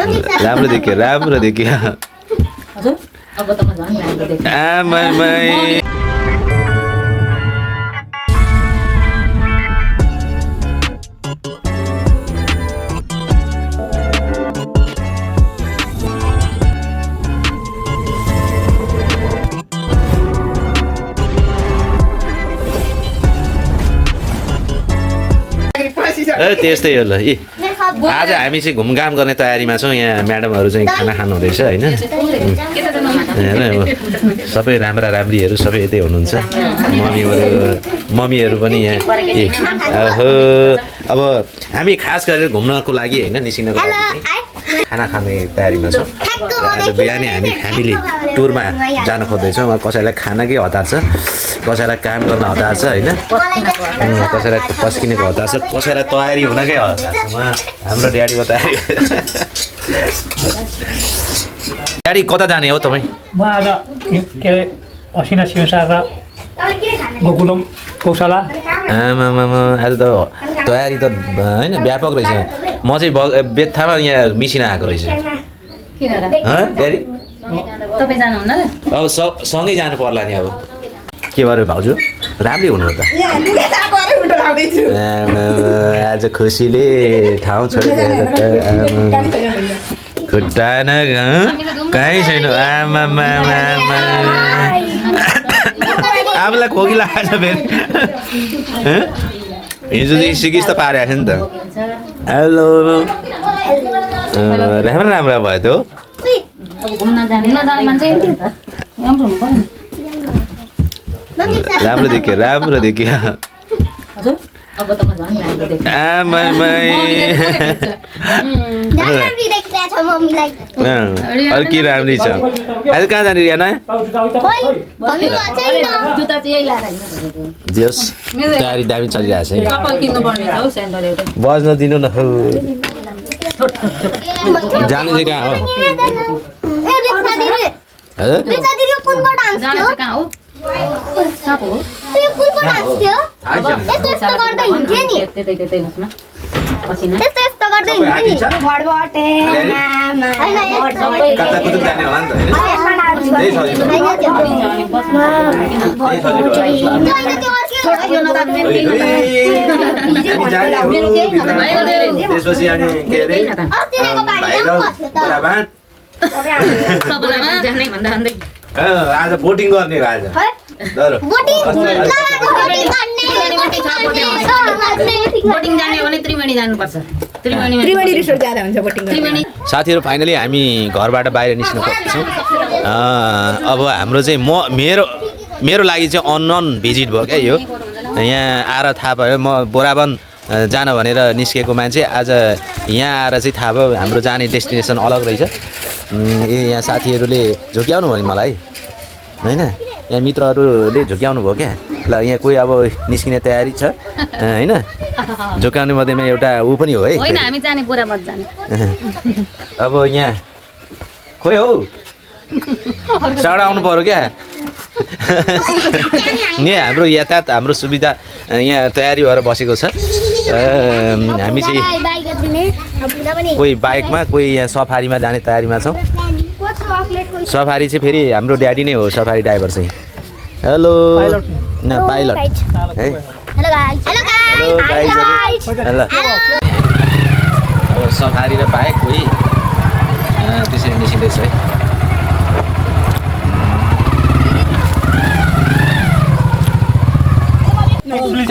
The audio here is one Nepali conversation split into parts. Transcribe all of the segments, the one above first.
राम्रो देखियो राम्रो देखियो हजुर अब त म झन् राम्रो देख्छु आमामाई त्यस्तै हो ल यी आज हामी चाहिँ घुमघाम गर्ने तयारीमा छौँ यहाँ म्याडमहरू चाहिँ खाना खानु हुँदैछ होइन सबै राम्रा राम्रीहरू सबै यतै हुनुहुन्छ मम्मीहरू पनि यहाँ ए हो अब हामी खास गरेर घुम्नको लागि होइन निस्किनको लागि खाना खाने तयारीमा छौँ आज बिहानै हामी फ्यामिली टुरमा जान खोज्दैछौँ कसैलाई खानाकै हतार छ कसैलाई काम गर्न हतार छ होइन कसैलाई पस्किनेको हतार छ कसैलाई तयारी हुनकै हतार छ हाम्रो ड्याडीको तयारी ड्याडी कता जाने हो तपाईँ म आज के अरे असिना सिमसार र गोकुलम गौशाला आमामामा आज त तयारी त होइन व्यापक रहेछ म चाहिँ बेत्थामा यहाँ मिसिन आएको रहेछ ड्याडी तपाईँ जानुहुन्न अब सँगै जानु पर्ला नि अब के भयो भाउजू राम्रै हुनु त आज खुसीले ठाउँ छोडेर खुट्टा न कहीँ छैन आमामा आमालाई खोकी लाग्छ फेरि हिजोदेखि सिकिस त पारेको थियो नि त हेलो राम्रो राम्रो भयो त हो घुम्न जाने मान्छे राम्रो हुनु पर्यो राम्रो देखियो राम्रो देखियो हजुर अब त म झन् राम्रो देख्छु आमामाई अरू के राम्री छ अहिले कहाँ जाने रियाना जुत्ता चाहिँ यही लाएर जेस तयारी दामी चलिरहेको छ है चप्पल किन्नुपर्ने छ हौ स्यान्डल एउटा बज्न दिनु न हौ जानु चाहिँ कहाँ हो जानु चाहिँ कहाँ हो कहाँ हो त्यतै होस् न पसिना त्यसपछि अनि के अरे आज बोटिङ गर्ने हो आज बोटिङ जाने भने त्रिवेणी जानुपर्छ त्रिवेणी रिसोर्ट जाँदा हुन्छ बोटिङ साथीहरू फाइनली हामी घरबाट बाहिर निस्किन सक्छौँ अब हाम्रो चाहिँ मेरो लागि चाहिँ अननोन भिजिट भयो क्या यो यहाँ आएर थाहा भयो म बोराबन जान भनेर निस्केको मान्छे आज यहाँ आएर चाहिँ थाहा भयो हाम्रो जाने डेस्टिनेसन अलग रहेछ यहाँ साथीहरूले झुक्याउनु भयो मलाई होइन यहाँ मित्रहरूले झुक्याउनु भयो क्या ल यहाँ कोही अब निस्किने तयारी छ होइन झुक्याउने मध्येमा एउटा ऊ पनि हो है होइन हामी जाने बोराबन जाने अब यहाँ खोइ हौ चाँडो आउनु पर्यो क्या यहाँ हाम्रो यातायात हाम्रो सुविधा यहाँ तयारी भएर बसेको छ हामी चाहिँ कोही बाइकमा कोही यहाँ सफारीमा जाने तयारीमा छौँ सफारी चाहिँ फेरि हाम्रो ड्याडी नै हो सफारी ड्राइभर चाहिँ हेलो न पाइलट है हेलो हेलो सफारी र बाइक कोही त्यसरी निस्किँदैछ है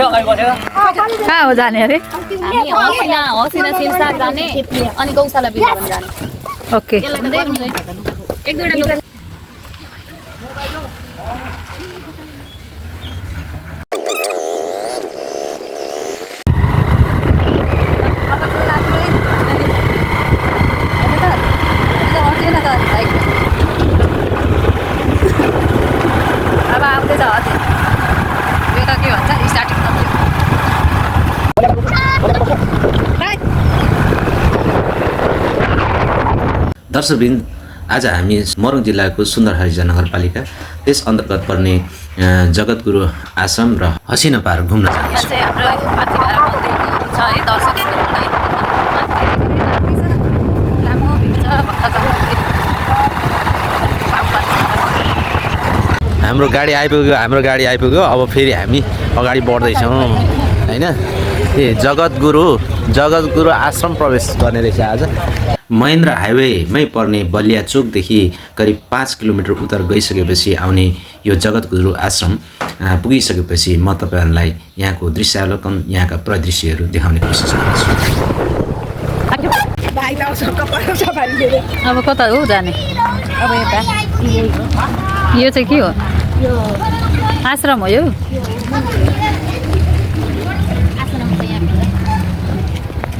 कहाँ हो जाने अरे हामी हसिना सिमसार जाने अनि गौशाला बिहान जाने ओके एक दुईवटा अब आउँदैछ हजुर यो त के भन्छ स्टार्टिङ दर्शकवृन्द आज हामी मोरङ जिल्लाको सुन्दरहरिजा नगरपालिका त्यस अन्तर्गत पर्ने जगतगुरु आश्रम र हसिना पार्क घुम्न जानेछौँ छ है दर्शक हाम्रो गाडी आइपुग्यो अब फेरि हामी अगाडि बढ्दैछौँ होइन ए जगतगुरु आश्रम प्रवेश गर्ने रहेछ आज महेन्द्र हाइवेमै पर्ने बलिया चोकदेखि करिब 5 किलोमिटर उत्तर गइसकेपछि आउने यो जगतगुरु आश्रम पुगिसकेपछि म तपाईँहरूलाई यहाँको दृश्यावलोकन यहाँका परिदृश्यहरू देखाउने कोसिस गर्छु अब कता हो जाने अब यता यो चाहिँ के हो आश्रम हो यो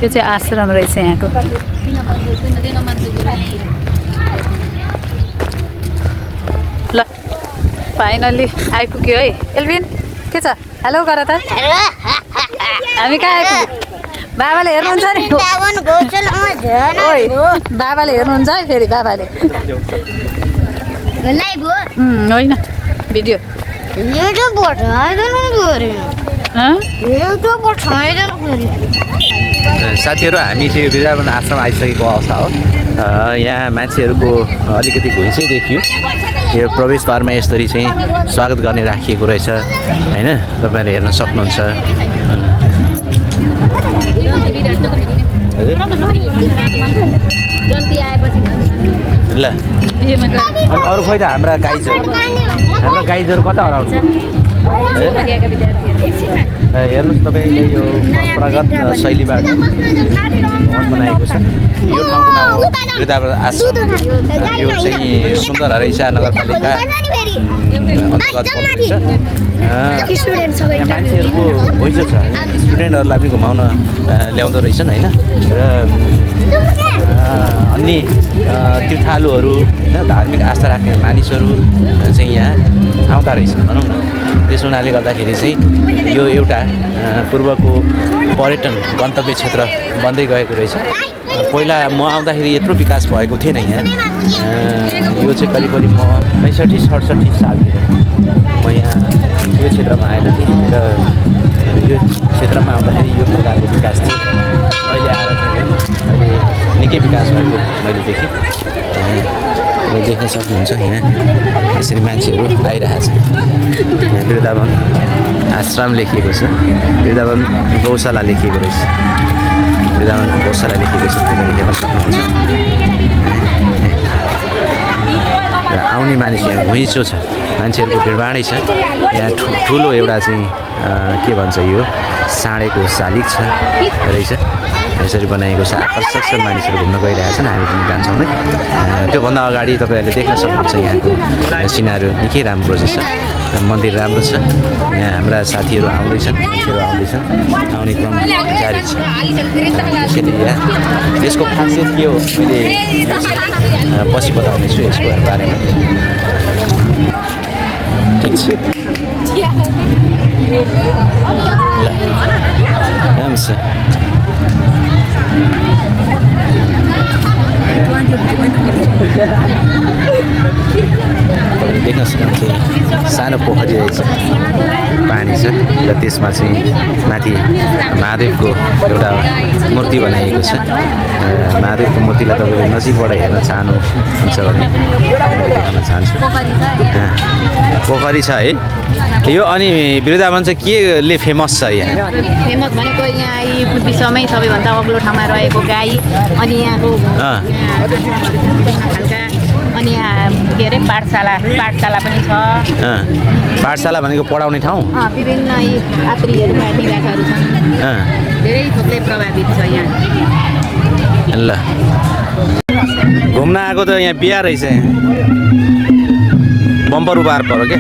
यो चाहिँ आश्रम रहेछ यहाँको ल फाइनली आइपुग्यो है एल्भिन के छ हेलो गर त हामी कहाँ आइपुग्यो बाबाले हेर्नुहुन्छ नि ओइ बाबाले हेर्नुहुन्छ है फेरि बाबाले होइन भिडियो साथीहरू हामी चाहिँ वृन्दावन आश्रम आइसकेको अवस्था हो यहाँ मान्छेहरूको अलिकति घुइँचै देखियो यो प्रवेशद्वारमा यसरी चाहिँ स्वागत गर्ने राखिएको रहेछ होइन तपाईँहरूले हेर्न सक्नुहुन्छ ल अरू खोइ त हाम्रा गाइजहरू कता हराउँछ हेर्नुहोस् तपाईँले यो परम्परागत शैलीबाट भवन बनाएको छ यो ठाउँको नाम हो वृन्दावन आश्रम यो चाहिँ सुन्दर रहेछ नगरपालिका अन्तर्गत पर्छ मान्छेहरूको भोइजो छ स्टुडेन्टहरूलाई पनि घुमाउन ल्याउँदो रहेछन् होइन र अन्य तीर्थालुहरू होइन धार्मिक आस्था राख्ने मानिसहरू चाहिँ यहाँ आउँदा रहेछ भनौँ न त्यस हुनाले गर्दाखेरि चाहिँ यो एउटा पूर्वको पर्यटन गन्तव्य क्षेत्र बन्दै गएको रहेछ पहिला म आउँदाखेरि यत्रो विकास भएको थिएन यहाँ यो चाहिँ करिब म 65-67 सालतिर म यहाँ यो क्षेत्रमा आएको थिएँ र यो क्षेत्रमा आउँदाखेरि यो प्रकारको विकास थियो अहिले आएर अहिले निकै विकास भएको मैले देखेँ देख्न सक्नुहुन्छ यहाँ यसरी मान्छेहरू आइरहेछ यहाँ वृन्दावन आश्रम लेखिएको छ वृन्दावन गौशाला लेखिएको रहेछ वृन्दावन गौशाला लेखिएको छ तपाईँले देख्न सक्नुहुन्छ र आउने मानिस यहाँ घुइँचो छ मान्छेहरूको भिडभाडै छ यहाँ ठुलो एउटा चाहिँ के भन्छ यो साँडेको शालिग छ रहेछ यसरी बनाएको छ आकर्षक छ मानिसहरू घुम्न गइरहेछन् हामी पनि जान्छौँ है त्योभन्दा अगाडि तपाईँहरूले देख्न सक्नुहुन्छ यहाँको सिनाहरू निकै राम्रो छ मन्दिर राम्रो छ यहाँ हाम्रा साथीहरू आउँदैछन् मान्छेहरू आउँदैछन् आउने क्रम जारी छ यसको खासियत के हो मैले पछि बताउनेछु यसको बारेमा ठिक छ ल राम्रो छ देख्न सक्नुहुन्छ सानो पोखरी रहेछ पानी छ र त्यसमा चाहिँ माथि महादेवको एउटा मूर्ति बनाइएको छ महादेवको मूर्तिलाई तपाईँले नजिकबाट हेर्न चाहनुहुन्छ भने देखाउन चाहन्छु पोखरी छ है यो अनि वृन्दावन चाहिँ केले फेमस छ यहाँ फेमस भनेको यहाँ विश्वमै सबैभन्दा अग्लो ठाउँमा रहेको गाई अनि यहाँको अनि यहाँ के अरे पाठशाला पनि छ पाठशाला भनेको पढाउने ठाउँ विभिन्न यात्रीहरूका निवासहरू छन् धेरै थोकले प्रभावित छ यहाँ ल घुम्न आएको त यहाँ बिहा रहेछ बम्पर उपार पऱ्यो क्या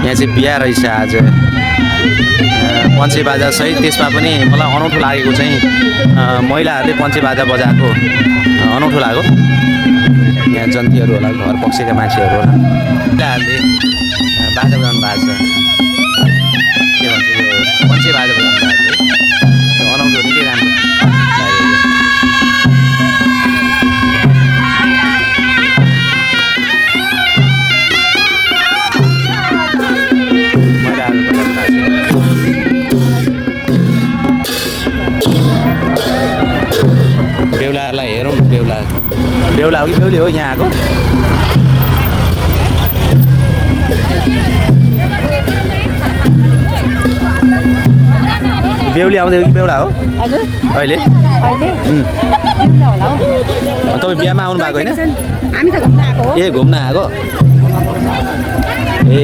यहाँ चाहिँ बिहा रहेछ आज पञ्चे बाजा सहित त्यसमा पनि मलाई अनौठो लागेको चाहिँ महिलाहरूले पञ्चे बाजा बजाएको अनौठो लाग्यो यहाँ जन्तीहरू होला घर पक्षका मान्छेहरू होला महिलाहरूले बाजा बजाउनु भएको छ के भन्छ यो पञ्चे बाजा बजाउनु भएको छ अनौठो निकै राम्रो बेहुलाहरूलाई हेरौँ बेहुला हो कि बेहुली हो यहाँ आएको बेहुली आउँदै हो कि बेहुला हो हजुर अहिले अहिले होला हौ तपाईँ बिहामा आउनु भएको होइन हामी त घुम्न आएको हो ए घुम्न आएको ए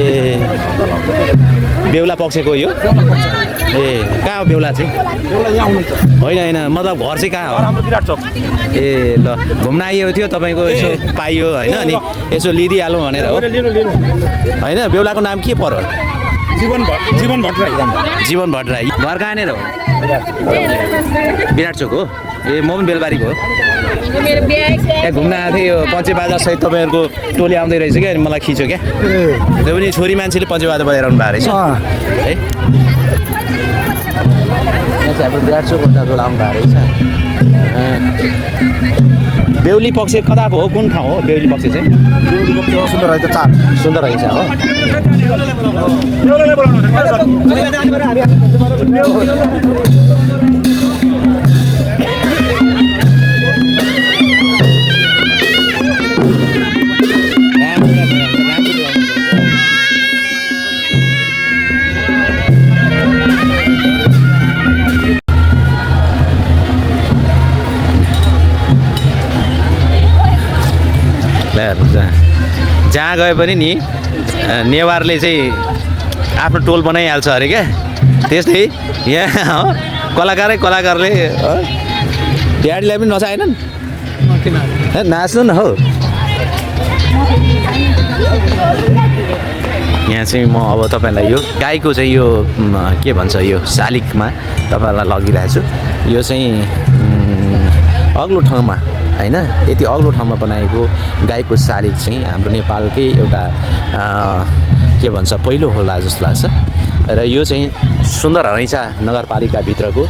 बेहुला पक्षको यो ए कहाँ हो बेहुला चाहिँ होइन होइन मतलब घर चाहिँ कहाँ हो ए ल घुम्न आइएको थियो तपाईँको यसो पाइयो होइन अनि यसो लिइदिइहालौँ भनेर हो होइन बेहुलाको नाम के पर्यो जीवन भट्टराई जीवन भट्टराई घर कहाँनिर हो विराट चोक हो ए म पनि बेलबारीको हो त्यहाँ घुम्न आएको थिएँ यो पञ्चेबाजा सहित तपाईँहरूको टोली आउँदै रहेछ क्या अनि मलाई खिच्यो क्या त्यो पनि छोरी मान्छेले पञ्चेबाजा बजाइरहनु भएको रहेछ है यहाँ चाहिँ हाम्रो विराट चोक टोल आउनु भएको रहेछ बेहुली पक्ष कताको हो कुन ठाउँ हो बेहुली पक्ष चाहिँ सुन्दर रहेछ चार सुन्दर रहेछ हो जहाँ गए पनि नि नेवारले चाहिँ आफ्नो टोल बनाइहाल्छ अरे क्या त्यस्तै यहाँ हो कलाकारले ड्याडीलाई पनि नचाहेनन् नाच्नु न हो यहाँ चाहिँ म अब तपाईँलाई यो गाईको चाहिँ यो के भन्छ यो शालिगमा तपाईँलाई लगिरहेको छु यो चाहिँ अग्लो ठाउँमा होइन यति अग्लो ठाउँमा बनाएको गाईको शालिग चाहिँ हाम्रो नेपालकै एउटा के भन्छ पहिलो होला जस्तो लाग्छ र यो चाहिँ सुन्दर रैचा नगरपालिकाभित्रको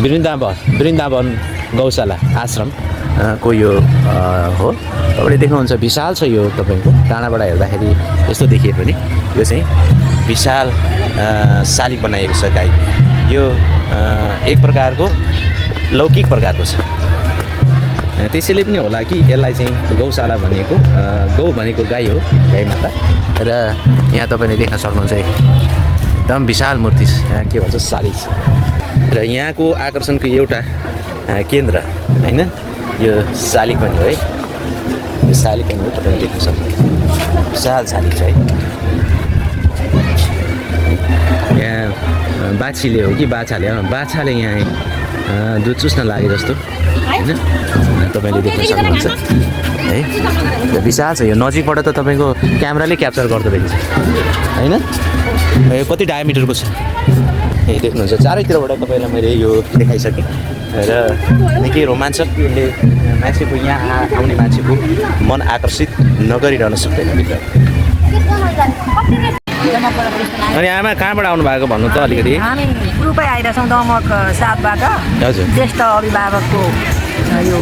वृन्दावन गौशाला आश्रम को यो हो तपाईँले देख्नुहुन्छ विशाल छ यो तपाईँको टाढाबाट हेर्दाखेरि यस्तो देखिए पनि यो चाहिँ विशाल शालिग बनाएको छ गाई यो एक प्रकारको लौकिक प्रकारको छ त्यसैले पनि होला कि यसलाई चाहिँ गौशाला भनेको गौ भनेको गाई हो गाई माता र यहाँ तपाईँले देख्न सक्नुहुन्छ एकदम विशाल मूर्ति यहाँ के भन्छ शालिग छ र यहाँको आकर्षणको एउटा केन्द्र होइन यो शालिग पनि हो है यो शालिग पनि हो तपाईँले देख्न सक्नुहुन्छ विशाल शालिग छ है यहाँ बाछीले हो कि बाछाले यहाँ दुध चुस्न लागे जस्तो होइन तपाईँले देख्न सक्नुहुन्छ है विशाल छ यो नजिकबाट त तपाईँको क्यामेराले क्याप्चर गर्दो रहेछ होइन यो कति डायमिटरको छ ए देख्नुहुन्छ चारैतिरबाट तपाईँलाई मैले यो देखाइसकेँ र निकै रोमाञ्चक यसले मान्छेको यहाँ आउने मान्छेको मन आकर्षित नगरिरहन सक्दैन भित्र अनि आमा कहाँबाट आउनु भएको भन्नु त अलिकति हामी ग्रुपै आइरहेछौँ दमक 7बाट हजुर ज्येष्ठ अभिभावकको यो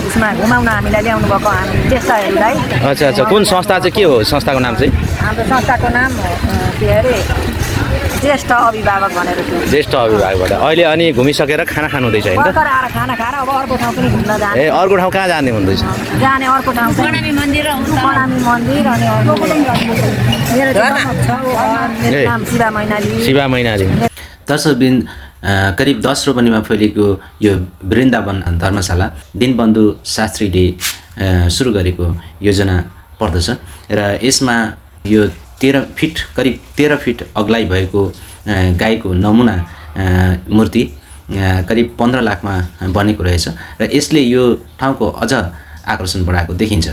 उसमा घुमाउन हामीलाई ल्याउनु भएको हामी ज्येष्ठहरूलाई अच्छा अच्छा कुन संस्था चाहिँ के हो संस्थाको नाम चाहिँ हाम्रो संस्थाको नाम के अरे ज्येष्ठ अभिभावक भनेर थियो ज्येष्ठ अभिभावकबाट अहिले अनि घुमिसकेर खाना खानु हुँदैछ होइन भर्खर आएर खाना खाएर अब अर्को ठाउँ पनि घुम्न जाने ए अर्को ठाउँ कहाँ जाने भन्दैछ जाने अर्को ठाउँ प्रणामी मन्दिर अनि मेरो नाम शिवा मैनाली दर्शकबिन करिब 10 रोपनीमा फैलिएको यो वृन्दावन धर्मशाला दीनबन्धु शास्त्रीले सुरु गरेको योजना पर्दछ र यसमा यो 13 फिट करिब 13 फिट अग्लाइ भएको गाईको नमुना मूर्ति करिब 15 लाखमा बनेको रहेछ र यसले यो ठाउँको अझ आकर्षण बढाएको देखिन्छ।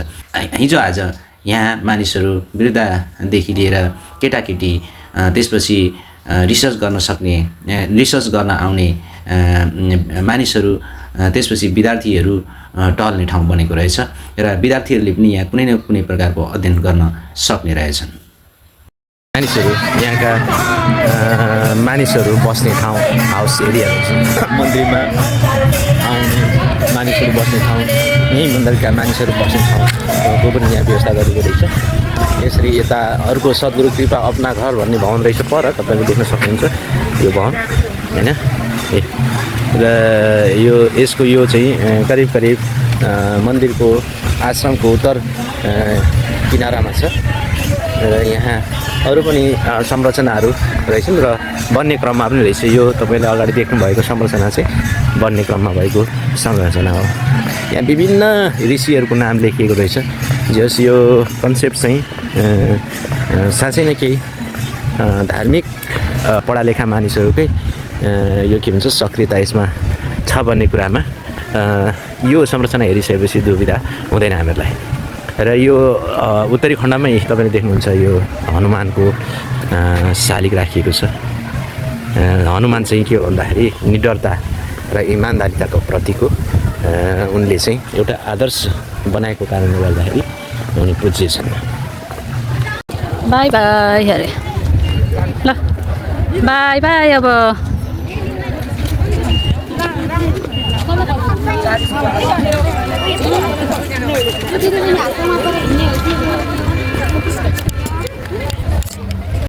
हिजो आज यहाँ मानिसहरू वृद्धदेखि लिएर केटाकेटी त्यसपछि रिसर्च गर्न आउने मानिसहरू त्यसपछि विद्यार्थीहरू टहल्ने ठाउँ बनेको रहेछ र विद्यार्थीहरूले पनि यहाँ कुनै न कुनै प्रकारको अध्ययन गर्न सक्ने रहेछन्। यहाँका मानिसहरू बस्ने ठाउँ हाउस एरियाहरू छ मन्दिरमा आउने मानिसहरू बस्ने ठाउँ यहीँ मन्दिरका मानिसहरू बस्ने ठाउँको पनि यहाँ व्यवस्था गरेको रहेछ। यसरी यता अर्को सद्गुरु कृपा अपना घर भन्ने भवन रहेछ पर तपाईँले देख्न सक्नुहुन्छ यो भवन होइन र यसको यो चाहिँ करिब मन्दिरको आश्रमको उत्तर किनारामा छ र यहाँ अरू पनि संरचनाहरू रहेछन् र बन्ने क्रममा पनि रहेछ। यो तपाईँले अगाडि देख्नुभएको संरचना चाहिँ बन्ने क्रममा भएको संरचना हो। यहाँ विभिन्न ऋषिहरूको नाम लेखिएको रहेछ। जस यो कन्सेप्ट चाहिँ साँच्चै नै केही धार्मिक पढालेखा मानिसहरूकै यो के भन्छ सक्रियता यसमा छ भन्ने कुरामा यो संरचना हेरिसकेपछि दुविधा हुँदैन हामीहरूलाई। र यो उत्तरी खण्डमै तपाईँले देख्नुहुन्छ यो हनुमानको शालिग राखिएको छ। हनुमान चाहिँ के हो भन्दाखेरि निडरता र इमान्दारिताको प्रतीक हो। उनले चाहिँ एउटा आदर्श बनाएको कारणले गर्दाखेरि उनी पूज्य छन्। बाई बाई अरे ल बाई बाई। अब